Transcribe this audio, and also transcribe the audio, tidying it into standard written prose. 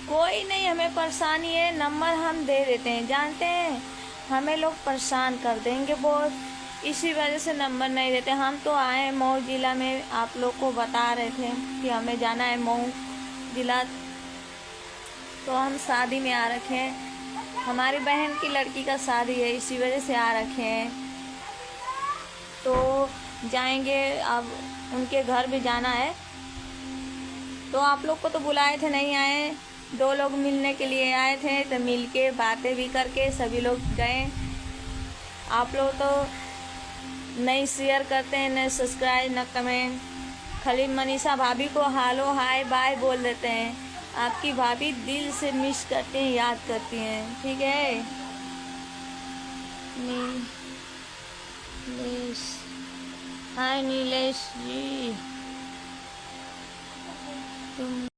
कोई नहीं हमें परेशानी है, नंबर हम दे देते हैं, जानते हैं हमें लोग परेशान कर देंगे बहुत, इसी वजह से नंबर नहीं देते। हम तो आए मऊ ज़िला में, आप लोग को बता रहे थे कि हमें जाना है मऊ ज़िला, तो हम शादी में आ रखे हैं, हमारी बहन की लड़की का शादी है, इसी वजह से आ रखे हैं। तो जाएंगे, अब उनके घर भी जाना है। तो आप लोग को तो बुलाए थे, नहीं आए। 2 लोग मिलने के लिए आए थे, तो मिल के बातें भी करके सभी लोग गए। आप लोग तो नहीं शेयर करते हैं, न सब्सक्राइब, न कमेंट। खाली मनीषा भाभी को हालो हाय बाय बोल देते हैं। आपकी भाभी दिल से मिस करती हैं, याद करती हैं, ठीक है। नीलेश, हाय नीलेश जी, तुम